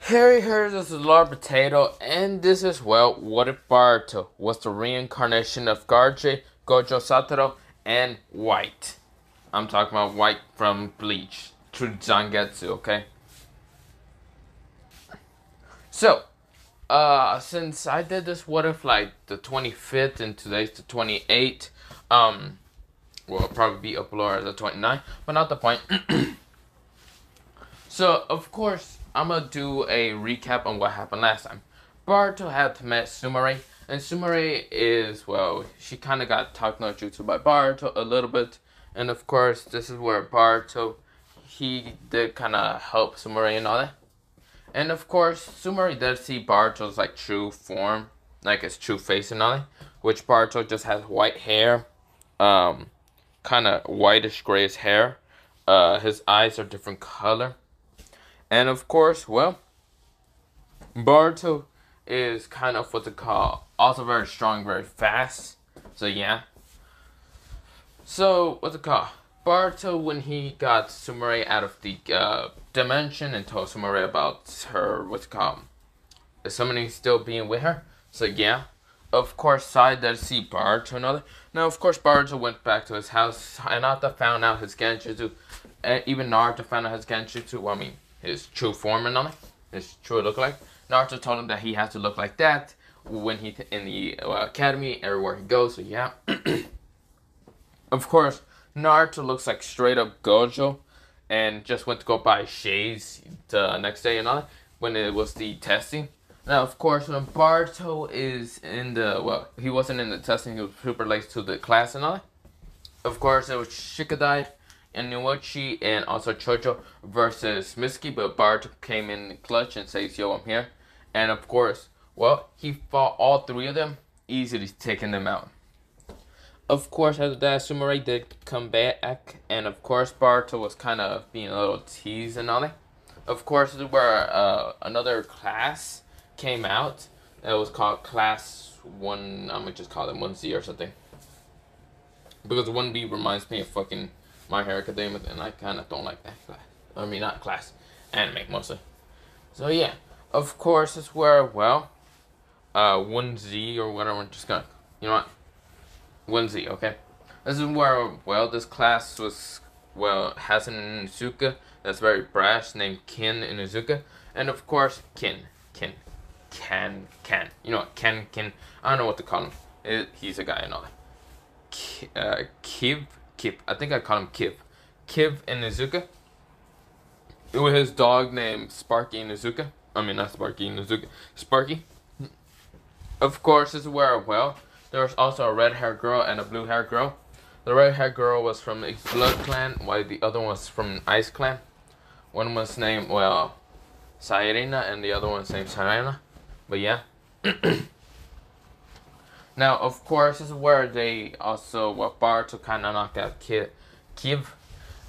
Harry here, this is Lord Potato, and this is, well, what if Boruto was the reincarnation of Gojo, Satoru, and White? I'm talking about White from Bleach, through Zangetsu, okay? So, since I did this what if like the 25th and today's the 28th, will probably be uploaded the 29th, but not the point. So, of course, I'm gonna do a recap on what happened last time. Boruto had met Sumire, and Sumire is, well, she kind of got talked no jutsu by Boruto a little bit, and of course, this is where Boruto, he did kind of help Sumire and all that. And of course, Sumire did see Boruto's, like, true form, like his true face and all that, which Boruto just has white hair, kind of whitish grayish hair, his eyes are different color. And of course, well, Boruto is kind of what's it called, also very strong, very fast. So yeah. So what's it called? Boruto, when he got Sumire out of the dimension and told Sumire about her, what's it called, the summoning still being with her. So yeah. Of course, Sai did see Boruto and all that. Now, of course, Boruto went back to his house. Hinata found out his Genjutsu. Even Naruto found out his Genjutsu. Well, I mean, his true form and all that, his true look like. Naruto told him that he has to look like that when he in the academy, everywhere he goes. So yeah. Of course, Naruto looks like straight up Gojo, and just went to go buy shades the next day and all that when it was the testing. Now, of course, when Boruto is in the, well, he wasn't in the testing, he was super late to the class and all that. Of course, it was Shikadai and Nuochi and also Chojo versus Mitsuki, but Boruto came in the clutch and says, yo, I'm here. And of course, well, he fought all three of them, easily taking them out. Of course, after that, Sumire did come back, and of course, Boruto was kind of being a little teased and all that. Of course, this is where another class came out that was called Class 1, I'm gonna just call it 1Z or something. Because 1B reminds me of fucking My Hero Academia, and I kind of don't like that class. I mean, not class, anime mostly. So yeah, of course, it's where, well, 1Z or whatever, I'm just gonna, you know what, 1Z, okay? This is where, well, this class was, well, has an Inuzuka that's very brash, named Ken Inuzuka, and of course, Ken. You know what, Ken, I don't know what to call him. He's a guy and all that. Kiv, I think I call him Kiv. Kiv Inuzuka. With his dog named Sparky Inuzuka. I mean, not Sparky Inuzuka. Sparky. Of course, this is where, well, there was also a red-haired girl and a blue-haired girl. The red-haired girl was from the Blood Clan, while the other one was from Ice Clan. One was named, well, Sairina, and the other one's named Sarena. But yeah. Now, of course, this is where they also, well, Boruto kind of knocked out Kiv.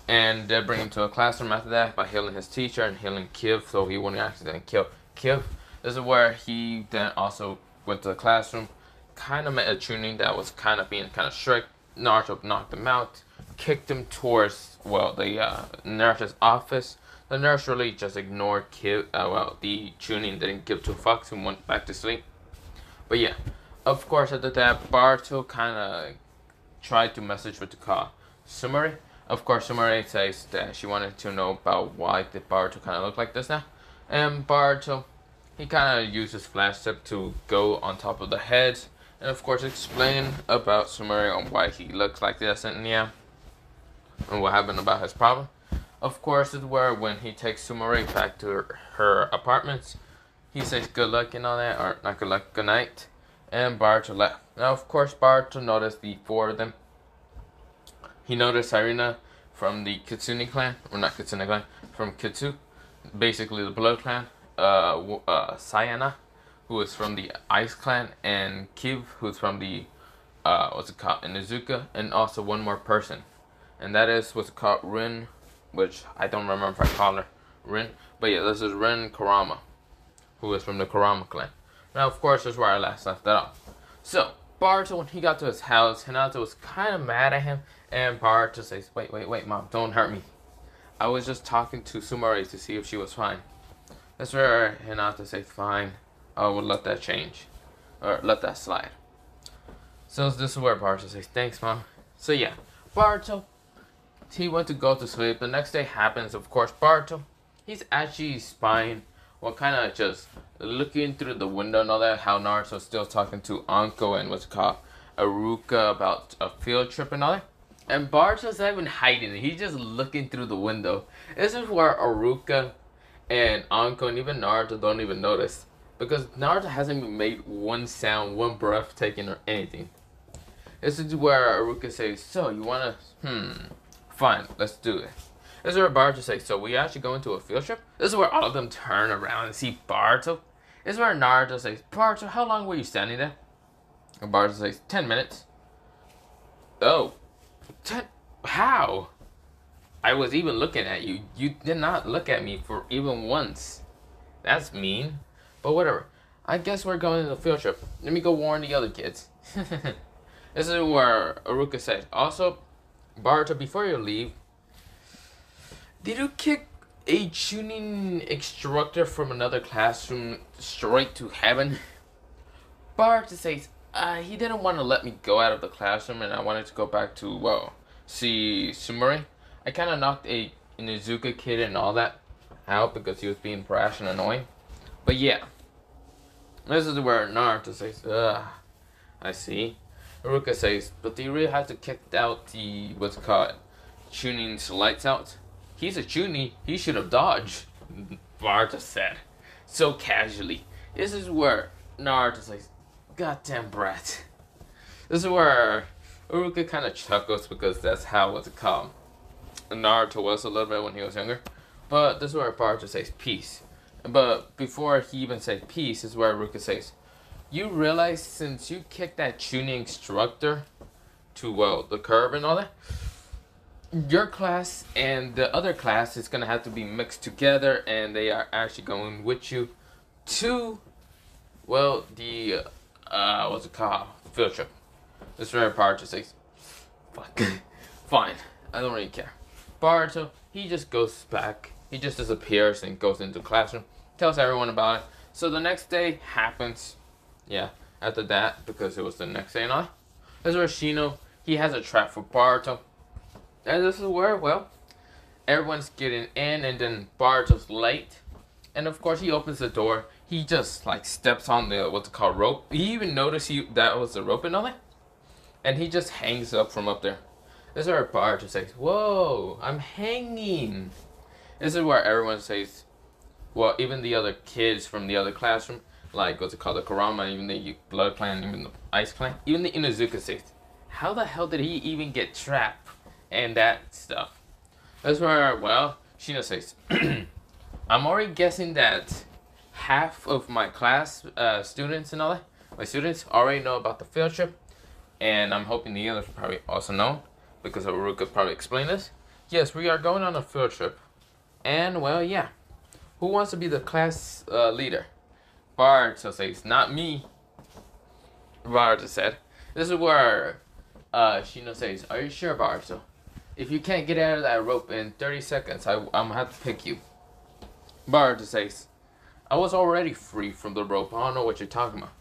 And they bring him to a classroom after that by healing his teacher and healing Kiv, so he wouldn't accidentally kill Kiv. This is where he then also went to the classroom, kind of met a tuning that was kind of being kind of strict. Naruto knocked him out, kicked him towards, well, the nurse's office. The nurse really just ignored Kiv, well, the tuning didn't give two fucks and went back to sleep. But yeah, of course, after that, Boruto kind of tried to message with the call Sumire. Of course, Sumire says that she wanted to know about why the Boruto kind of look like this now. And Boruto, he kind of uses Flash Step to go on top of the heads. And of course, explain about Sumire on why he looks like this and yeah. And what happened about his problem. Of course, is where when he takes Sumire back to her apartments, he says good luck and all that, or not good luck, good night. And Boruto left. Now, of course, Boruto noticed the four of them. He noticed Irina from the Kitsune clan, or not Kitsune clan, from Kitsu, basically the Blood clan. Sayana, who is from the Ice clan, and Kiv, who's from the what's it called, Inuzuka, and also one more person, and that is what's it called, Rin, which I don't remember if I call her Rin, but yeah, this is Rin Kurama, who is from the Kurama clan. Now, of course, this is where I last left that off. So, Boruto, when he got to his house, Hinata was kind of mad at him, and Boruto says, wait, mom, don't hurt me. I was just talking to Sumire to see if she was fine. That's where Hinata says, fine, I will let that change. Or let that slide. So this is where Boruto says, thanks, Mom. So yeah, Boruto, he went to go to sleep. The next day happens, of course, Boruto, he's actually spying, well, kind of just looking through the window and all that, how Naruto's still talking to Anko and what's it called, Aruka about a field trip and all that. And Boruto's not even hiding it, he's just looking through the window. This is where Aruka and Anko and even Naruto don't even notice. Because Naruto hasn't even made one sound, one breath taken or anything. This is where Aruka says, so you wanna, fine, let's do it. This is where Boruto says, so we actually go into a field trip? This is where all of them turn around and see Boruto. This is where Naruto says, Boruto, how long were you standing there? And Boruto says, 10 minutes. Oh, 10, how? I was even looking at you. You did not look at me for even once. That's mean. But whatever. I guess we're going to the field trip. Let me go warn the other kids. This is where Aruka said, also, Boruto, before you leave, did you kick a tuning instructor from another classroom straight to heaven? Boruto says, he didn't want to let me go out of the classroom and I wanted to go back to, well, see Sumire. I kind of knocked a Inuzuka kid and all that out because he was being brash and annoying. But yeah. This is where Naruto says, I see. Aruka says, but do you really have to kick out the, what's it called, Chunin's lights out? He's a Chunin, he should have dodged, Boruto said, so casually. This is where Naruto says, goddamn brat. This is where Aruka kind of chuckles because that's how, what's it called, Naruto was a little bit when he was younger. But this is where Boruto says, peace. But before he even says peace, is where Aruka says, you realize since you kicked that tuning instructor to, well, the curb and all that, your class and the other class is going to have to be mixed together and they are actually going with you to, well, the, what's it called, field trip. This is where Boruto says, fuck, fine, I don't really care. Boruto, he just goes back, he just disappears and goes into the classroom, tells everyone about it. So the next day happens, yeah, after that, because it was the next day and all. This is where Shino, he has a trap for Boruto. And this is where, well, everyone's getting in and then Boruto's late. And of course he opens the door, he just like steps on the, what's it called, rope. He even noticed that was the rope and all that. And he just hangs up from up there. This is where Boruto says, whoa, I'm hanging. This is where everyone says, well, even the other kids from the other classroom, like, what's it called, the Kurama, even the Blood Clan, even the Ice Clan, even the Inuzuka says, how the hell did he even get trapped? And that stuff. That's where, well, Shino says, I'm already guessing that half of my class students and all that, my students already know about the field trip. And I'm hoping the others probably also know, because Aruka probably explained this. Yes, we are going on a field trip. And, well, yeah. Who wants to be the class leader? Boruto says, not me. Boruto said. This is where Shino says, are you sure, Boruto? If you can't get out of that rope in 30 seconds, I'm going to have to pick you. Boruto says, I was already free from the rope. I don't know what you're talking about.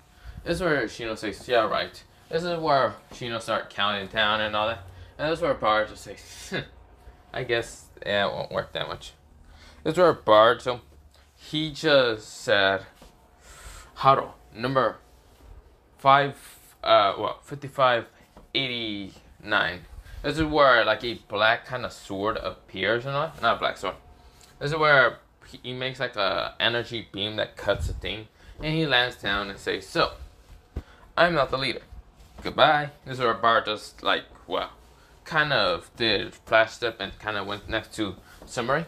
This is where Shino says, yeah, right. This is where Shino starts counting down and all that. And this is where Boruto says, I guess, yeah, it won't work that much. This is where Boruto, he just said, Haro, number 5589. This is where like a black kind of sword appears and all. Not a black sword. This is where he makes like a energy beam that cuts the thing. And he lands down and says, so, I'm not the leader. Goodbye. This is where Boruto's like, well, kind of did flash step and kind of went next to Sumire.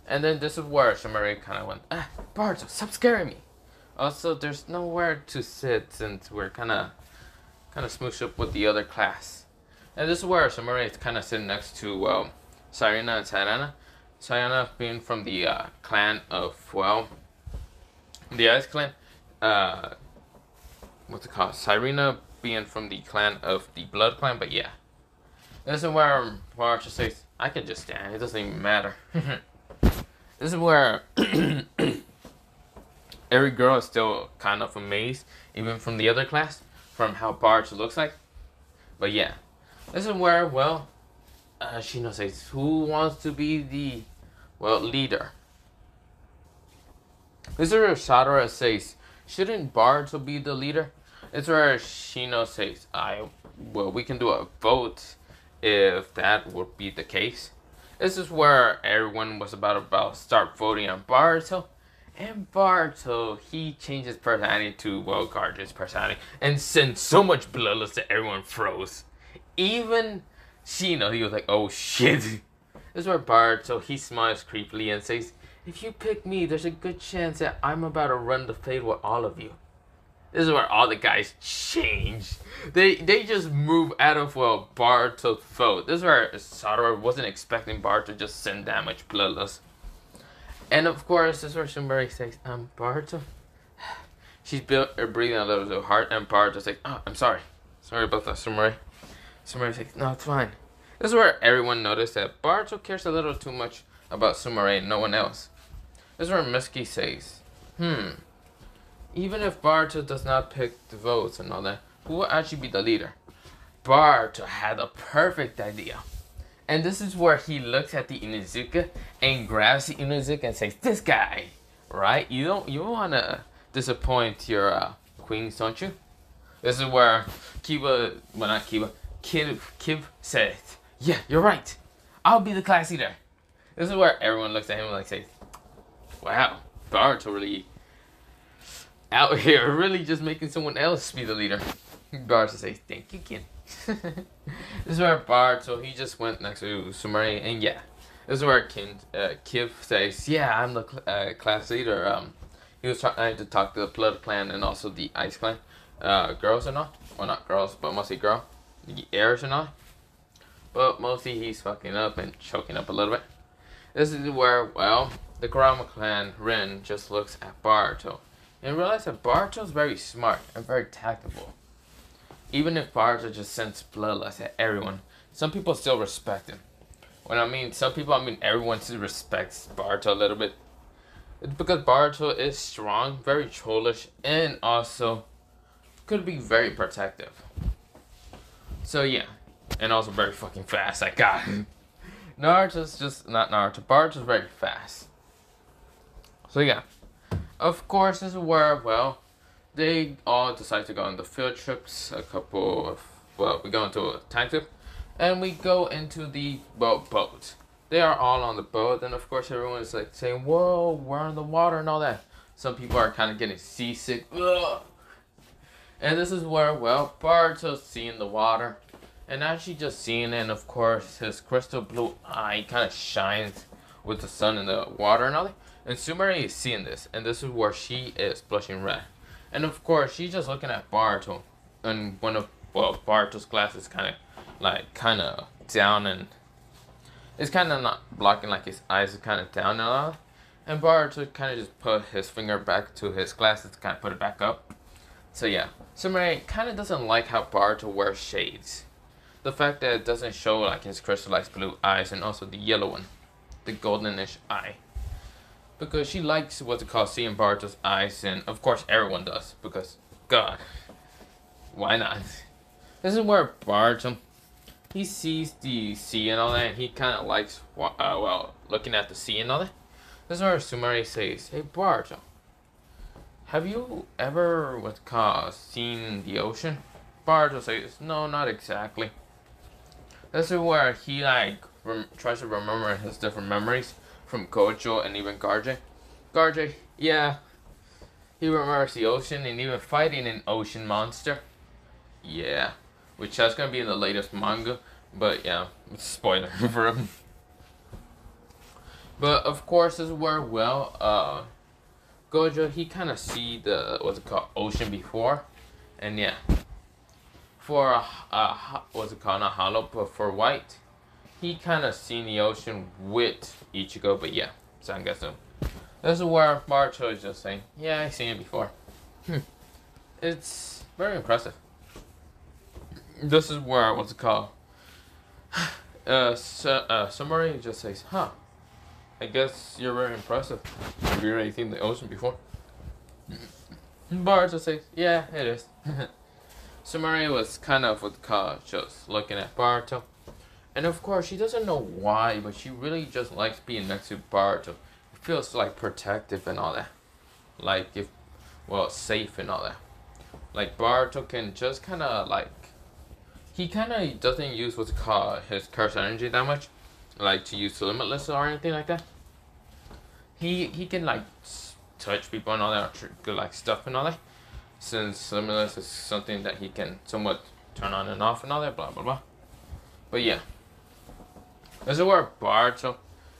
And then this is where Sumire kind of went, Boruto, stop scaring me. Also, there's nowhere to sit since we're kind of smooshed up with the other class. And this is where Sumire is kind of sitting next to, well, Sarina and Sarana. Sarana being from the clan of, well, the Ice Clan. What's it called? Sarina being from the clan of the Blood Clan, but yeah. This is where Boruto says, I can just stand, it doesn't even matter. This is where every girl is still kind of amazed, even from the other class, from how Boruto looks like. But yeah, this is where, well, Shino says, who wants to be the, well, leader? This is where Satoru says, shouldn't Boruto be the leader? It's where Shino says, well, we can do a vote if that would be the case. This is where everyone was about start voting on Boruto. And Boruto, he changed his personality to, well, Gojo's personality. And sent so much bloodlust that everyone froze. Even Shino, he was like, oh shit. This is where Boruto, he smiles creepily and says, if you pick me, there's a good chance that I'm about to run the fade with all of you. This is where all the guys change. They just move out of, well, Boruto's vote. This is where Satoru wasn't expecting Boruto to just send that much bloodlust. And of course, this is where Sumire says, Boruto? She's breathing a little bit hard, and Boruto's like, oh, I'm sorry. Sorry about that, Sumire. Sumire's like, no, it's fine. This is where everyone noticed that Boruto cares a little too much about Sumire and no one else. This is where Mitsuki says, even if Boruto does not pick the votes and all that, who will actually be the leader? Boruto had a perfect idea. And this is where he looks at the Inuzuka and grabs the Inuzuka and says, this guy, right? You don't want to disappoint your queens, don't you? This is where Kiba says, yeah, you're right. I'll be the class leader. This is where everyone looks at him and like says, wow, Boruto really out here, really just making someone else be the leader. Boruto says, thank you, Kin. This is where Boruto, he just went next to Sumire, and yeah, this is where Kib says, yeah, I'm the class leader. He was trying to talk to the Blood Clan and also the Ice Clan girls and all. Well, not girls, but mostly the heirs and all. But mostly he's fucking up and choking up a little bit. This is where, well, the Kurama Clan Rin just looks at Boruto and realizes that Boruto's very smart and very tactful. Even if Boruto just sends bloodlust at everyone, some people still respect him. When I mean some people, I mean everyone still respects Boruto a little bit. It's because Boruto is strong, very trollish, and also could be very protective. So yeah, and also very fucking fast. Like God, Naruto's just not Naruto. Boruto's very fast. So yeah, of course this is where, well, they all decide to go on the field trips. We go into a tank trip, and we go into the boat. They are all on the boat, and of course everyone is like saying, whoa, we're on the water and all that. Some people are kind of getting seasick. Ugh. And this is where, well, Boruto's seeing the water, and actually just seeing it, and of course his crystal blue eye kind of shines with the sun and the water and all that. And Sumire is seeing this, and this is where she is blushing red. And of course, she's just looking at Boruto, and one of, well, Boruto's glasses kind of down, and it's kind of not blocking, like his eyes are kind of down and all. And Boruto kind of just put his finger back to his glasses to kind of put it back up. So yeah, Sumire kind of doesn't like how Boruto wears shades. The fact that it doesn't show like his crystallized blue eyes and also the yellow one, the goldenish eye. Because she likes what's it called, seeing Boruto's eyes, and of course everyone does, because God, why not? This is where Boruto, he sees the sea and all that, and he kind of likes, well, looking at the sea and all that. This is where Sumire says, hey Boruto, have you ever, what's it called, seen the ocean? Boruto says, no, not exactly. This is where he tries to remember his different memories from Gojo and even Garou. Garou, yeah, he remembers the ocean and even fighting an ocean monster. Yeah, which that's gonna be in the latest manga, but yeah, spoiler for him. But of course, this is where, well, Gojo, he kind of see the, what's it called, ocean before, and yeah, for what's it called, not hollow, but for white, he kind of seen the ocean with Ichigo, but yeah, Sangatsu. This is where Boruto is just saying, yeah, I've seen it before. It's very impressive. This is where, what's it called, Sumire just says, huh, I guess you're very impressive. Have you already seen the ocean before? Boruto says, yeah, it is. Sumire was kind of what just looking at Boruto. And of course, she doesn't know why, but she really just likes being next to Boruto. It feels like protective and all that. Like, if, well, safe and all that. Like, Boruto can just kind of, like, he kind of doesn't use what's called his curse energy that much. Like, to use Limitless or anything like that. He can, like, touch people and all that, or like, stuff and all that. Since Limitless is something that he can somewhat turn on and off and all that, blah, blah, blah. But yeah. This is where Boruto,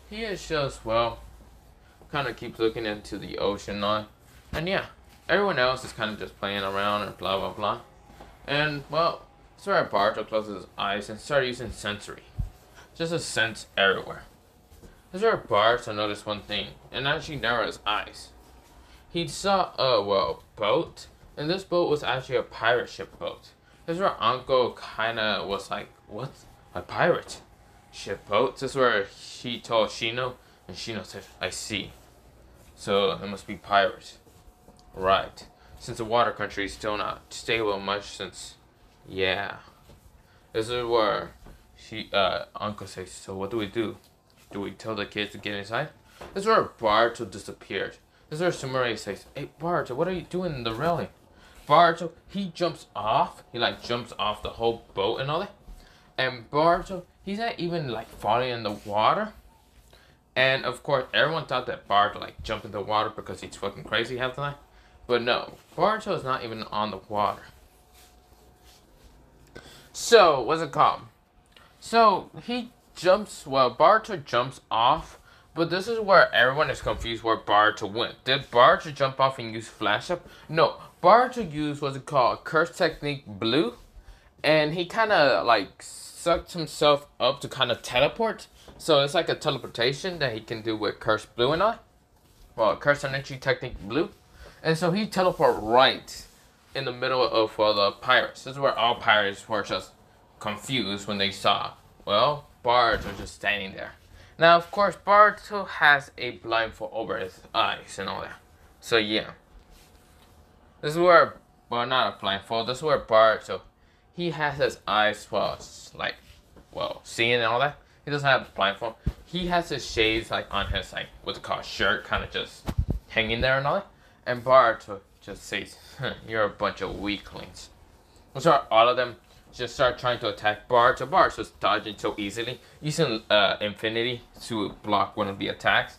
he is just, well, kind of keeps looking into the ocean and all. And yeah, everyone else is kind of just playing around and blah, blah, blah. And, well, this is where Boruto closes his eyes and starts using sensory. Just a sense everywhere. This is where Boruto noticed one thing, and actually narrowed his eyes. He saw a, well, boat, and this boat was actually a pirate ship boat. This is where Anko kind of was like, what? A pirate ship boat? This is where he told Shino, and Shino said, I see. So, it must be pirates. Right. Since the water country is still not stable much since, yeah. This is where Anko says, so what do we do? Do we tell the kids to get inside? This is where Boruto disappeared. This is where Sumire says, hey Boruto, what are you doing in the railing? Boruto, he jumps off. He like jumps off the whole boat and all that. And Boruto, he's not even like falling in the water. And of course, everyone thought that Boruto like jumped in the water because he's fucking crazy half the time. But no, Boruto is not even on the water. So, what's it called? So, he jumps, well, Boruto jumps off. But this is where everyone is confused where Boruto went. Did Boruto jump off and use flash up? No, Boruto used what's it called? Curse Technique Blue. And he kind of like sucked himself up to kind of teleport. So it's like a teleportation that he can do with Curse Blue and all. Well, Curse Energy Technique Blue. And so he teleported right in the middle of the pirates. This is where all pirates were just confused when they saw, well, Boruto just standing there. Now, of course, Boruto has a blindfold over his eyes and all that. So, yeah. This is where, well, not a blindfold. This is where Boruto, he has his eyes, well, like, well, seeing and all that. He doesn't have a blindfold. He has his shades, like, on his, like, what's it called, shirt, kind of just hanging there and all that. And Boruto just says, you're a bunch of weaklings. So all of them just start trying to attack Boruto. Boruto's dodging so easily, using Infinity to block one of the attacks,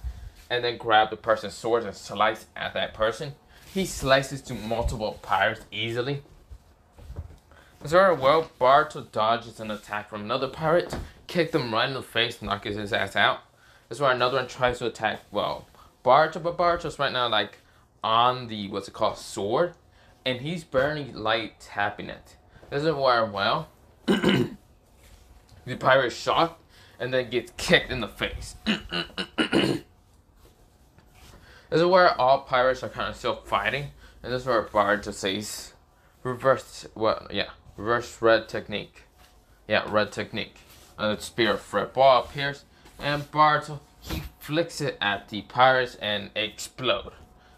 and then grab the person's sword and slice at that person. He slices to multiple pirates easily. So well, Boruto dodges an attack from another pirate, kicked him right in the face, knocking his ass out. This is where another one tries to attack, well, Boruto, but Boruto's right now like on the, what's it called, sword, and he's barely light tapping it. This is where, well, the pirate is shocked and then gets kicked in the face. This is where all pirates are kind of still fighting, and this is where Boruto says, reverse, well, yeah, reverse red technique. Yeah, red technique. And the spear of red ball appears, and Boruto, he flicks it at the pirates and explode.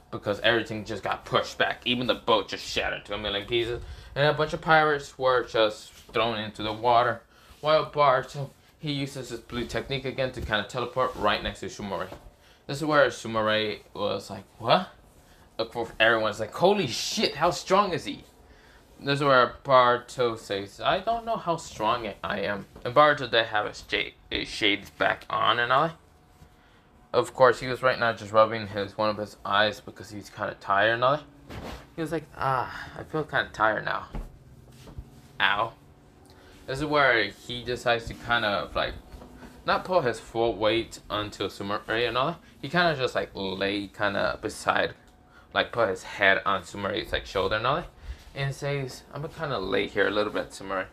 Because everything just got pushed back. Even the boat just shattered to a million pieces. And a bunch of pirates were just thrown into the water. While Boruto, he uses his blue technique again to kind of teleport right next to Sumire. This is where Sumire was like, what? Everyone's like, holy shit, how strong is he? This is where Boruto says, I don't know how strong I am. And Boruto did have his shades back on and all. Of course, he was right now just rubbing one of his eyes because he's kind of tired and all that. He was like, I feel kind of tired now. Ow. This is where he decides to kind of like, not put his full weight onto Sumire and all that. He kind of just like lay kind of beside, like put his head on Sumire's like shoulder and all that. And says, I'm gonna kind of lay here a little bit, Sumire.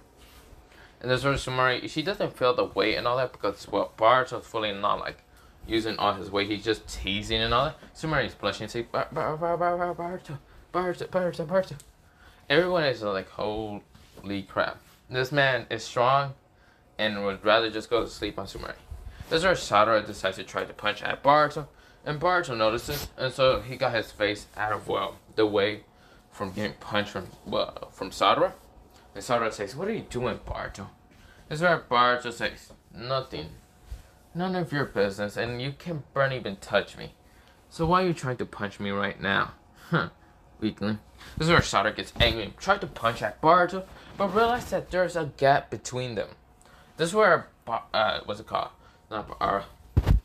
And this is where Sumire, she doesn't feel the weight and all that because, well, Boruto's fully not like, using all his weight, he's just teasing and all that. Sumire is blushing and saying, Boruto. Everyone is like, holy crap. This man is strong and would rather just go to sleep on Sumire. This is where Satoru decides to try to punch at Boruto. And Boruto notices, and so he got his face out of the way from getting punched from Satoru. And Satoru says, "What are you doing, Boruto?" This is where Boruto says, "Nothing. None of your business, and you can't even touch me. So why are you trying to punch me right now?" Huh, weakling. This is where Satoru gets angry and tried to punch at Boruto, but realized that there's a gap between them. This is where, what's it called? Not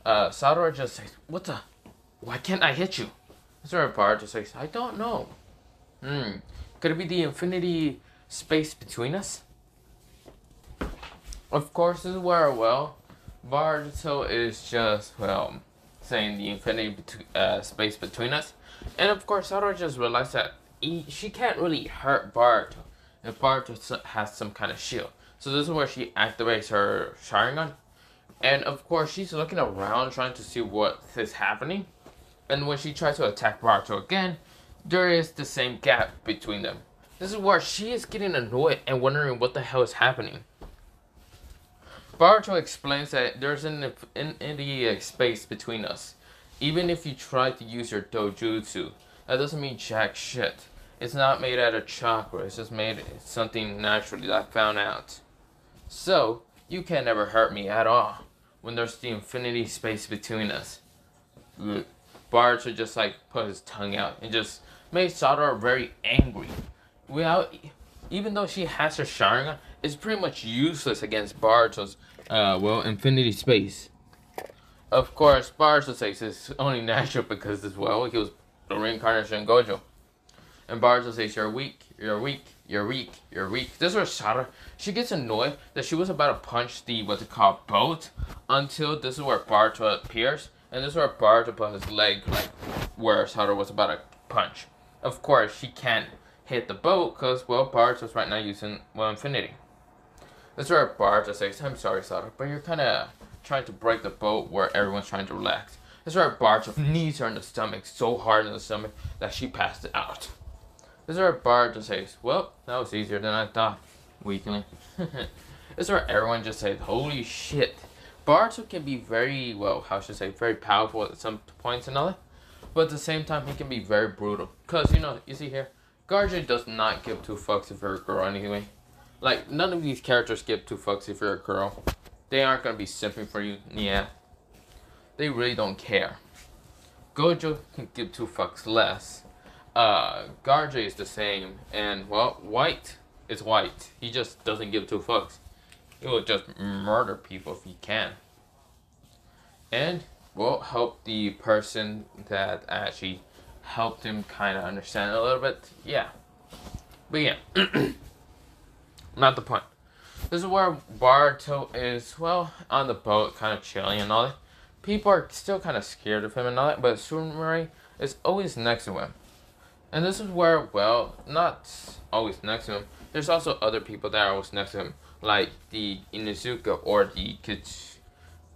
Satoru just says, "What the? Why can't I hit you?" This is where Boruto says, "I don't know. Could it be the infinity space between us?" Of course, this is where, Boruto is just, saying the infinity space between us. And of course, Satoru just realized that she can't really hurt Boruto if Boruto has some kind of shield. So this is where she activates her Sharingan. And of course, she's looking around trying to see what is happening. And when she tries to attack Boruto again, there is the same gap between them. This is where she is getting annoyed and wondering what the hell is happening. Boruto explains that there's an infinity space between us. Even if you try to use your dojutsu, that doesn't mean jack shit. It's not made out of chakra, it's just made something naturally that I found out. So, you can never hurt me at all when there's the infinity space between us. Boruto just put his tongue out and just made Satoru very angry. Even though she has her Sharingan, it's pretty much useless against Boruto's infinity space. Of course, Boruto says it's only natural because he was the Reincarnation Gojo. And Boruto says, "You're weak, you're weak, you're weak, you're weak." This is where Satoru, she gets annoyed that she was about to punch the, boat, until this is where Boruto appears. And this is where Boruto put his leg, where Satoru was about to punch. Of course, she can't hit the boat, because, Boruto's right now using, infinity. This is where Boruto says, "I'm sorry, Satoru, but you're kind of trying to break the boat where everyone's trying to relax." This is where Boruto knees her in the stomach, so hard in the stomach, that she passed out. This is where Boruto says, "Well, that was easier than I thought, weakling." This is where everyone just says, "Holy shit." Boruto can be very, very powerful at some points and all that. But at the same time, he can be very brutal. Because, you see here, Garou does not give two fucks if you're a girl anyway. None of these characters give two fucks if you're a girl. They aren't going to be simping for you, yeah. They really don't care. Gojo can give two fucks less. Garou is the same. And, white is white. He just doesn't give two fucks. He will just murder people if he can. And help the person that actually helped him kind of understand a little bit. Yeah. But yeah. Not the point. This is where Boruto is, on the boat, kind of chilling and all that. People are still kind of scared of him and all that, but Sumire is always next to him. And this is where, not always next to him. There's also other people that are always next to him, like the Inuzuka or the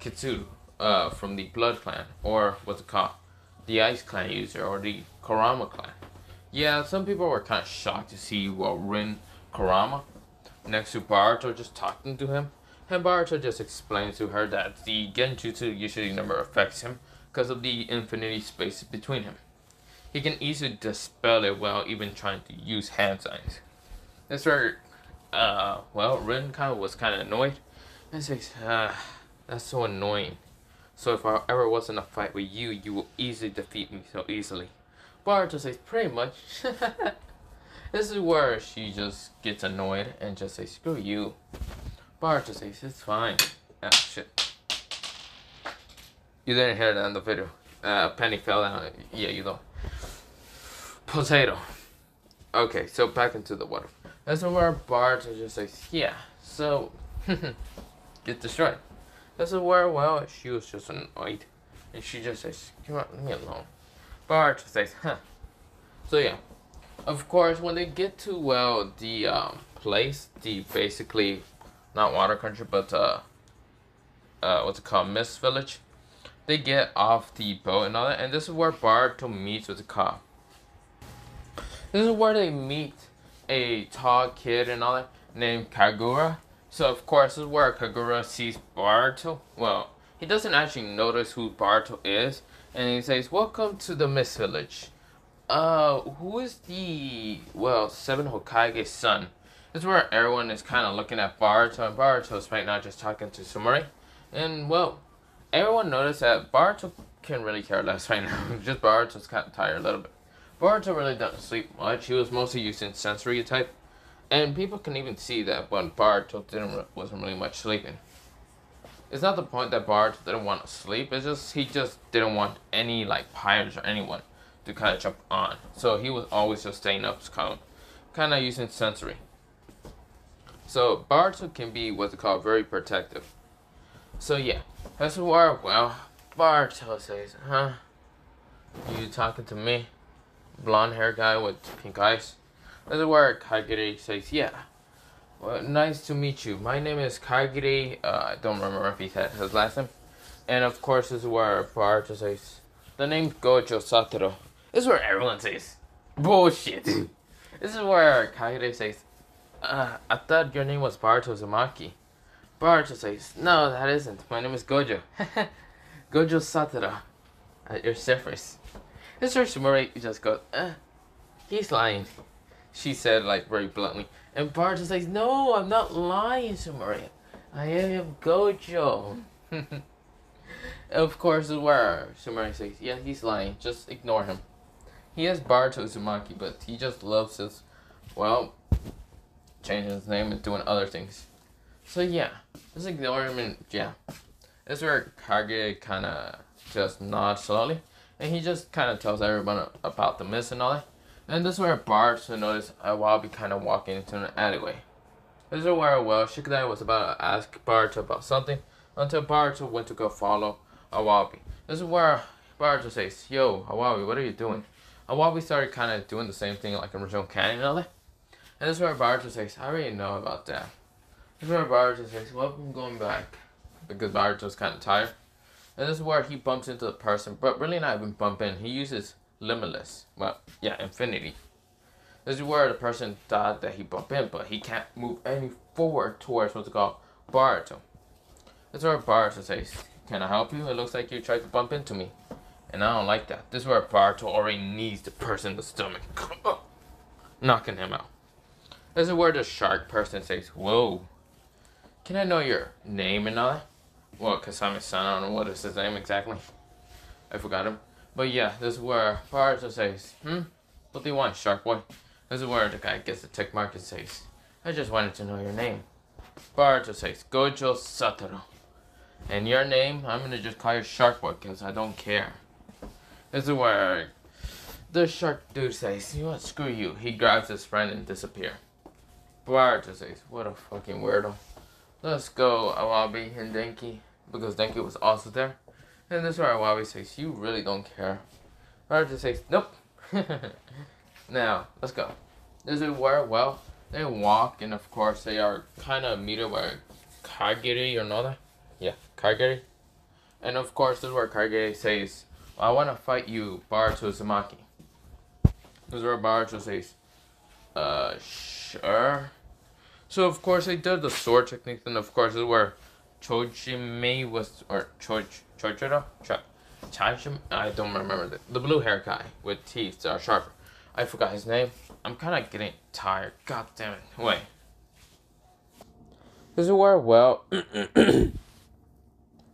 Kitsuru from the Blood Clan, or what's it called? The Ice Clan user, or the Kurama Clan. Yeah, some people were kind of shocked to see, Rin Kurama next to Boruto just talking to him. And Boruto just explains to her that the Genjutsu usually never affects him because of the infinity space between him. He can easily dispel it while even trying to use hand signs. That's where, Rin was kind of annoyed. And says, that's so annoying. So if I ever was in a fight with you, you will easily defeat me so easily. Boruto says, pretty much. This is where she just gets annoyed and just says, screw you. Boruto says, it's fine. Ah, shit. You didn't hear that in the video. Penny fell down. Yeah, you know. Potato. Okay, so back into the water. That's where Boruto just says, yeah, so, get destroyed. That's where, she was just annoyed. And she just says, come on, leave me alone. Boruto says, huh. So yeah. Of course, when they get to, the, place, the basically, not water country, but, what's it called, Mist Village, they get off the boat and all that, and this is where Boruto meets with the cop. This is where they meet a tall kid and all that, named Kagura. So, of course, this is where Kagura sees Boruto. Well, he doesn't actually notice who Boruto is And he says, "Welcome to the Mist Village. Who is the, well, 7 Hokage's son?" This is where everyone is kind of looking at Boruto, and Boruto's right now just talking to Sumire. And, well, everyone noticed that Boruto can really care less right now. Just Boruto's kind of tired a little bit. Boruto really doesn't sleep much. He was mostly using sensory type. And people can even see that when Boruto wasn't really much sleeping. It's not the point that Boruto didn't want to sleep. It's just he just didn't want any like pirates or anyone to kind of jump on. So he was always just staying up, kind of using sensory. So Boruto can be what's called very protective. So yeah, that's where, well, Boruto says, "Huh? You talking to me? Blonde hair guy with pink eyes?" That's where Kagiri says, "Yeah. Well, nice to meet you. My name is Kagiri." I don't remember if he said his last name. And of course, this is where Boruto says, "The name's Gojo Satoru." This is where everyone says, "Bullshit." This is where Kagiri says, "I thought your name was Boruto Uzumaki." Boruto says, "No, that isn't. My name is Gojo." Gojo Satoru. At your surface. This is where Sumire just goes, he's lying. She said, like, very bluntly. And Boruto says, "No, I'm not lying, Sumire. I am Gojo." Of course, is where Sumire says, "Yeah, he's lying. Just ignore him. He is Boruto Uzumaki, but he just loves his, well, changing his name and doing other things. So yeah, just ignore him and yeah." This is where Kage kind of just nods slowly. And he just kind of tells everyone about the mist and all that. And this is where Boruto noticed Awabi kind of walking into an alleyway. This is where, well, Shikadai was about to ask Boruto about something until Boruto went to go follow Awabi. This is where Boruto says, "Yo, Awabi, what are you doing?" Awabi started kind of doing the same thing like original canon and all that. And this is where Boruto says, "I already know about that." This is where Boruto says, "Well, I'm going back." Because Boruto's kind of tired. And this is where he bumps into the person, but really not even bumping. He uses limitless. Well, yeah, infinity. This is where the person thought that he bumped in, but he can't move any forward towards what's called Boruto. This is where Boruto says, "Can I help you? It looks like you tried to bump into me. And I don't like that." This is where Boruto already needs the person in the stomach. Knocking him out. This is where the shark person says, "Whoa. Can I know your name and all that?" Well, Kasami's son, I don't know what is his name exactly. I forgot him. But yeah, this is where Boruto says, "What do you want, Shark Boy?" This is where the guy gets the tick mark and says, "I just wanted to know your name." Boruto says, "Gojo Satoru." "And your name, I'm gonna just call you Shark Boy because I don't care." This is where the shark dude says, "You know what, screw you." He grabs his friend and disappears. Boruto says, "What a fucking weirdo. Let's go, Awabi and Denki," because Denki was also there. And this is where Awabi says, "You really don't care." Boruto says, "Nope." Now, let's go. This is where, well, they walk, and of course they are kind of meted by Kagiri or Noda. Yeah, Kagiri. And of course, this is where Kagiri says, "I want to fight you, Boruto Uzumaki." This is where Boruto says, "Sure." So of course they did the sword technique, and of course this is where Chojime was, or Chojiro? Chajime? I don't remember the blue hair guy with teeth that are sharper. I forgot his name. I'm kind of getting tired. God damn it. Wait. This is where, well,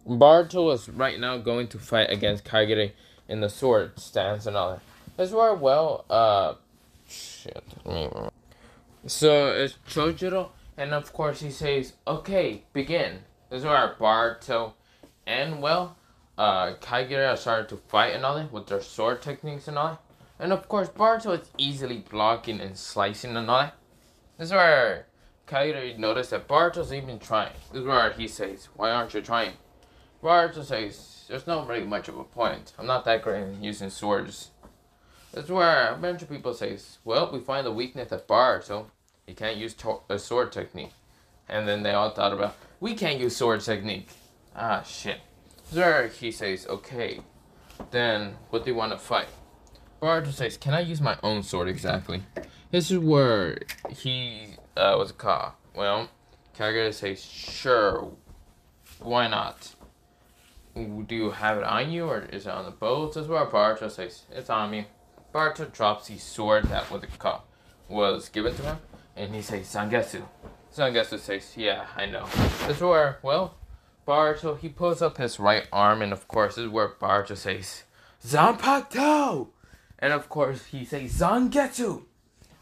Boruto was right now going to fight against Kagiri in the sword stance and all that. This is where, well, shit. So it's Chojiro, and of course he says, "Okay, begin." This is where Boruto and, well, Kagiri are starting to fight and all that with their sword techniques and all that. And of course Boruto is easily blocking and slicing and all that. This is where Kagiri noticed that Boruto's even trying. This is where he says, "Why aren't you trying?" Boruto says, "There's not really much of a point. I'm not that great in using swords." That's where a bunch of people say, "Well, we find the weakness at Boruto. He can't use a sword technique." And then they all thought about, "We can't use sword technique." Ah, shit. That's where he says, "Okay, then what do you want to fight?" Boruto says, "Can I use my own sword exactly?" This is where he, what's it called? Well, Kagura says, "Sure, why not?" do you have it on you or is it on the boat? This is where Boruto says, it's on me. Boruto drops the sword that was given to him, and he says, Zangetsu. Zangetsu says, yeah, I know. This is where, well, Boruto, he pulls up his right arm, and of course, this is where Boruto says, Zanpakuto! And of course, he says, Zangetsu!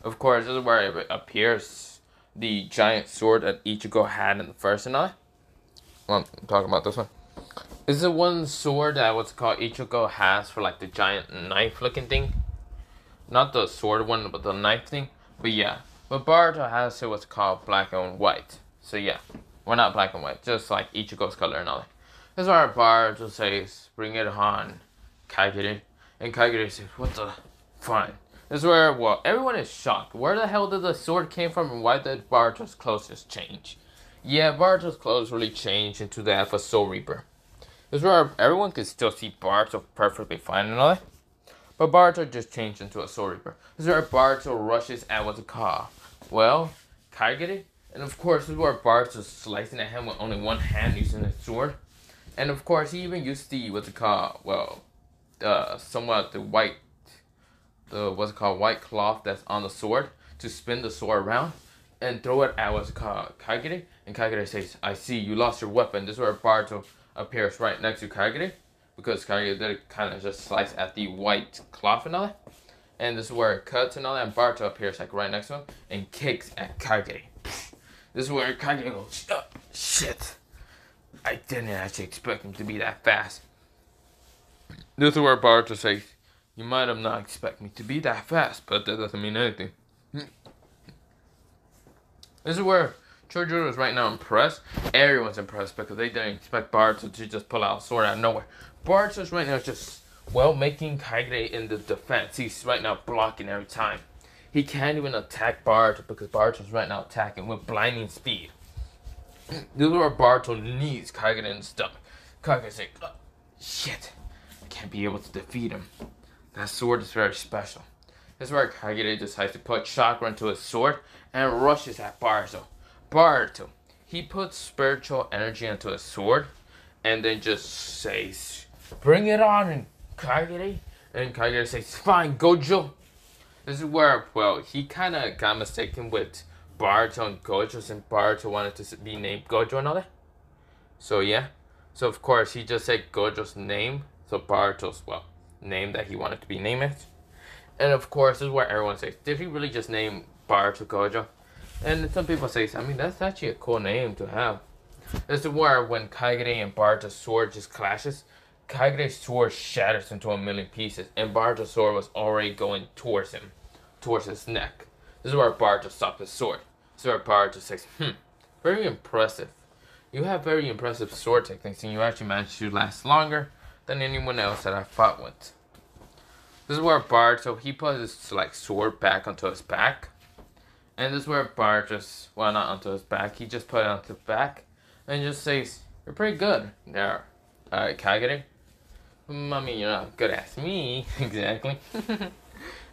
Of course, this is where it appears the giant sword that Ichigo had in the first and all. Well, I'm talking about this one. Is the one sword that what's called Ichigo has for like the giant knife looking thing? Not the sword one, but the knife thing. But yeah. But Boruto has what's called black and white. So yeah. Well, not black and white. Just like Ichigo's color and all that. That's why Boruto says, bring it on, Kagure. And Kagure says, what the? Fine. This is where, well, everyone is shocked. Where the hell did the sword came from and why did Boruto's clothes just change? Yeah, Boruto's clothes really changed into that of a Soul Reaper. This is where everyone can still see Boruto perfectly fine and all that. But Boruto just changed into a Soul Reaper. This is where Boruto rushes at what's it called? Well, Kagure. And of course, this is where Boruto's slicing at him with only one hand using his sword. And of course, he even used the, what's it called? Well, somewhat the white cloth that's on the sword to spin the sword around and throw it at what's called Kagure. And Kagure says, I see, you lost your weapon. This is where Boruto appears right next to Kagure, because Kagure did kind of just slice at the white cloth and all that. And this is where it cuts and all that, and Boruto appears like right next to him and kicks at Kagure. This is where Kagure goes, oh, shit. I didn't actually expect him to be that fast. This is where Boruto says, you might have not expected me to be that fast, but that doesn't mean anything. This is where Choujuro is right now impressed. Everyone's impressed because they didn't expect Boruto to just pull out a sword out of nowhere. Boruto's right now just, well, making Kagure in the defense. He's right now blocking every time. He can't even attack Boruto because Boruto's right now attacking with blinding speed. This is where Boruto knees Kagure in the stomach. Kagure's like, oh, shit, I can't be able to defeat him. That sword is very special. This is where Kagure decides to put chakra into his sword and rushes at Boruto. Boruto, he puts spiritual energy into his sword and then just says, bring it on, Kagure. And Kagure says, fine, Gojo. This is where, well, he kind of got mistaken with Boruto and Gojo since Boruto wanted to be named Gojo and all that. So yeah. So of course, he just said Gojo's name. So Boruto's, well, name that he wanted to be named as. And of course, this is where everyone says, did he really just name Boruto Gojo? And some people say, I mean, that's actually a cool name to have. This is where when Kagure and Boruto's sword just clashes, Kagure's sword shatters into a million pieces, and Boruto's sword was already going towards him, towards his neck. This is where Boruto stopped his sword. This is where Boruto says, very impressive. You have very impressive sword techniques, and you actually managed to last longer than anyone else that I fought with. This is where Boruto, he put his like sword back onto his back. And this is where Boruto's, well, not onto his back, he just put it onto his back. And just says, you're pretty good there, Kagure. I mean, you're not good as me, exactly. This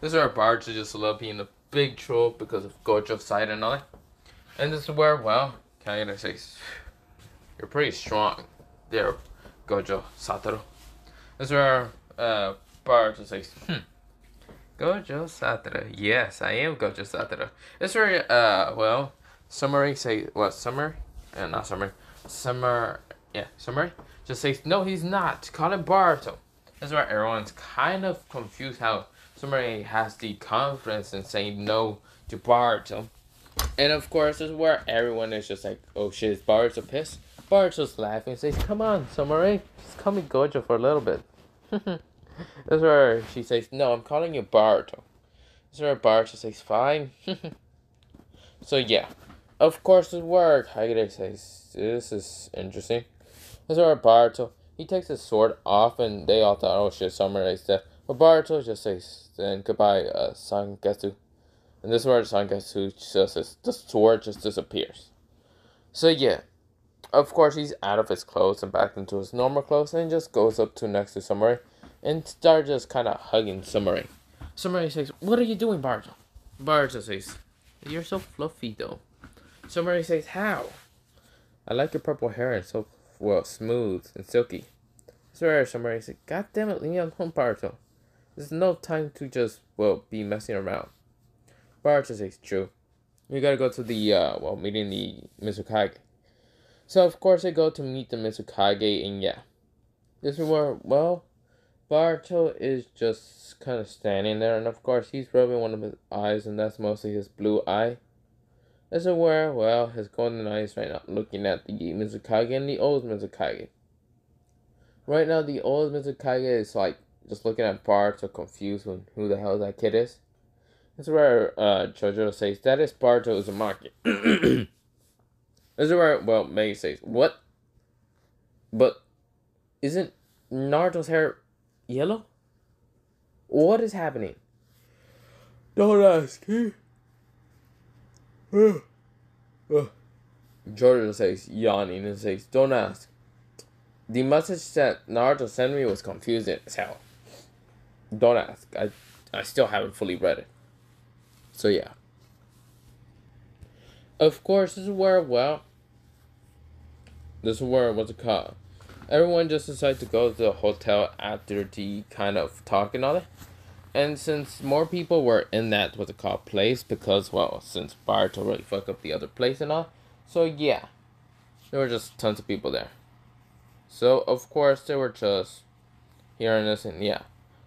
is where Boruto just loved being the big troll because of Gojo's side and all that. And this is where, well, Kagure says, you're pretty strong there, Gojo, Satoru. This is where Boruto says, Gojo Satoru. Yes, I am Gojo Satoru. This is where, well, Summary say, what, Summary? Not Summary. Summary just says, no, he's not. Call him Boruto. This is where everyone's kind of confused how Summary has the confidence in saying no to Boruto. And of course, this is where everyone is just like, oh shit, is Boruto pissed? Boruto's laughing and says, come on, Summary, just call me Gojo for a little bit. This is where she says, no, I'm calling you Boruto. This is where Boruto says, fine. So yeah, of course, this is where Kagure says, this is interesting. This is where Boruto, he takes his sword off, and they all thought, oh shit, Summon's dead. But Boruto just says, then goodbye, Sangetsu. And this is where Sangetsu just says, the sword just disappears. So yeah, of course, he's out of his clothes and back into his normal clothes, and just goes up to next to Summary and starts just kind of hugging Summary. Summary says, what are you doing, Boruto? Boruto says, you're so fluffy though. Summary says, how? I like your purple hair, and so, well, smooth and silky. So somebody said, God damn it, leave me alone, Boruto. There's no time to just, be messing around. Boruto says, true. You gotta go to the, meeting the Mizukage. So, of course, they go to meet the Mizukage, and yeah. This is where, Boruto is just kind of standing there, and of course, he's rubbing one of his eyes, and that's mostly his blue eye. This is where, his golden eyes right now looking at the Mizukage and the old Mizukage. Right now, the old Mizukage is like just looking at Boruto, confused with who the hell that kid is. This is where Gojo says, that is Boruto Uzumaki. This is where, Mei says, what? But isn't Naruto's hair yellow? What is happening? Don't ask. Jordan says, yawning, and says, don't ask. The message that Naruto sent me was confusing as hell. Don't ask. I still haven't fully read it. So yeah. Of course, this is where, what's it called? Everyone just decided to go to the hotel after the kind of talk and all that. And since more people were in that, what's it called, place, because, since Boruto already fucked up the other place and all. So yeah. There were just tons of people there. So, of course, they were just hearing this and yeah.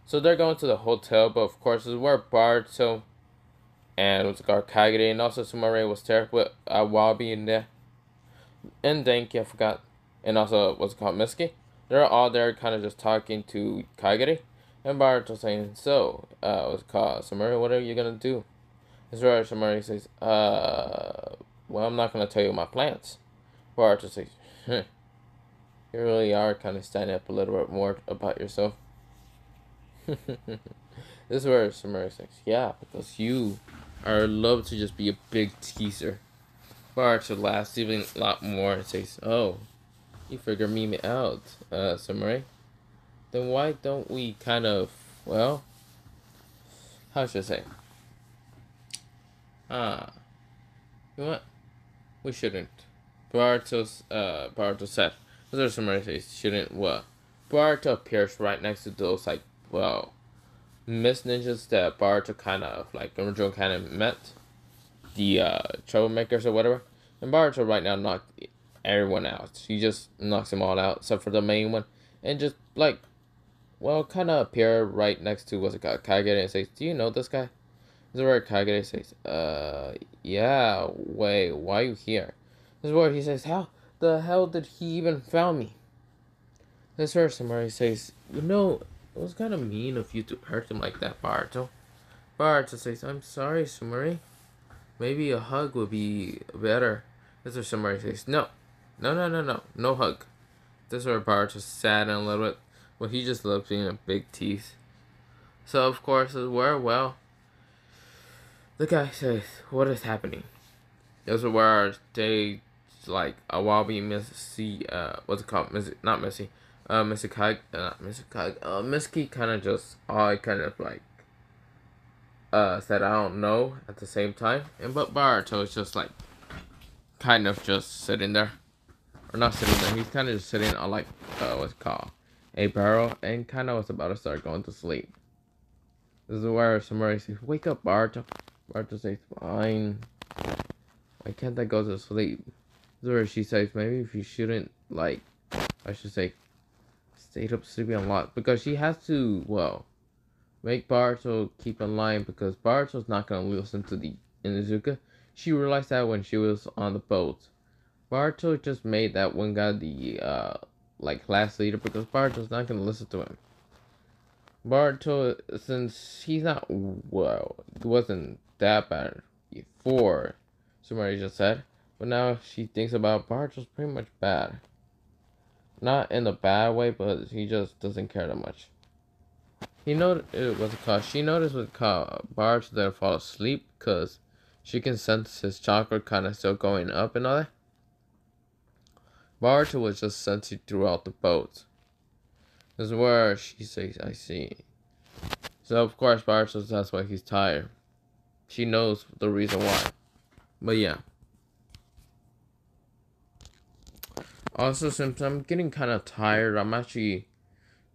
So they're going to the hotel, but of course, this is where Boruto and what's it called, Kagure, and also Sumare was there with Wabi in there. And Denki, I forgot. And also, what's it called, Mitsuki. They're all there kind of just talking to Kagure. And Boruto saying, so, what's it called, Sumare, what are you gonna do? This is where Sumare says, I'm not gonna tell you my plans. Boruto says, you really are kind of standing up a little bit more about yourself. This is where Sumare says, yeah, because you are love to just be a big teaser. Boruto laughs even a lot more and says, oh, you figure me out, Sumare. Then why don't we kind of, how should I say? You know what? We shouldn't. Boruto said. This is Sumare says, shouldn't what? Boruto appears right next to those, Miss Ninjas that Boruto kind of, original kind of met. The, troublemakers or whatever. And Boruto right now knocked everyone out. He just knocks them all out, except for the main one. And just, kind of appear right next to, what's it called, Kagure, and says, do you know this guy? This is where Kagure says, yeah, wait, why are you here? This is where he says, how the hell did he even found me? This is where Sumare says, it was kind of mean of you to hurt him like that, Boruto. Boruto says, I'm sorry, Sumare. Maybe a hug would be better. This is where Sumare says, no hug. This is where Boruto sad and a little bit. Well, he just loves being a big teeth. So, of course, the guy says, what is happening? This is where they, Awabi, Missy, what's it called? Not Missy. Mitsuki kind of just, said, I don't know, at the same time. But Boruto is just, kind of just sitting there. Or not sitting there, he's kind of just sitting on, what's it called? A barrel, and kind of was about to start going to sleep. This is where Sumare says, wake up, Boruto. Boruto says, fine. Why can't I go to sleep? This is where she says, maybe if you shouldn't, I should say, stayed up sleeping a lot. Because she has to, make Boruto keep in line, because Boruto's not going to listen to the Inuzuka. She realized that when she was on the boat. Boruto just made that one guy the, class leader, because Boruto's not going to listen to him. Boruto, since he's not, it wasn't that bad before, Sumari just said, but now she thinks about Boruto's pretty much bad. Not in a bad way, but he just doesn't care that much. She noticed what Boruto didn't fall asleep, because she can sense his chakra kind of still going up and all that. Boruto was just sensing throughout the boat. This is where she says, I see. So, of course, Boruto says that's why he's tired. She knows the reason why. But, yeah. Also, since I'm getting kind of tired, I'm actually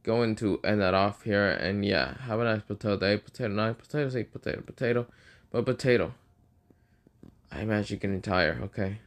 going to end that off here. And yeah, have a nice potato day. Potato night. Potato say potato. Potato. But potato. I imagine you're getting tired, okay?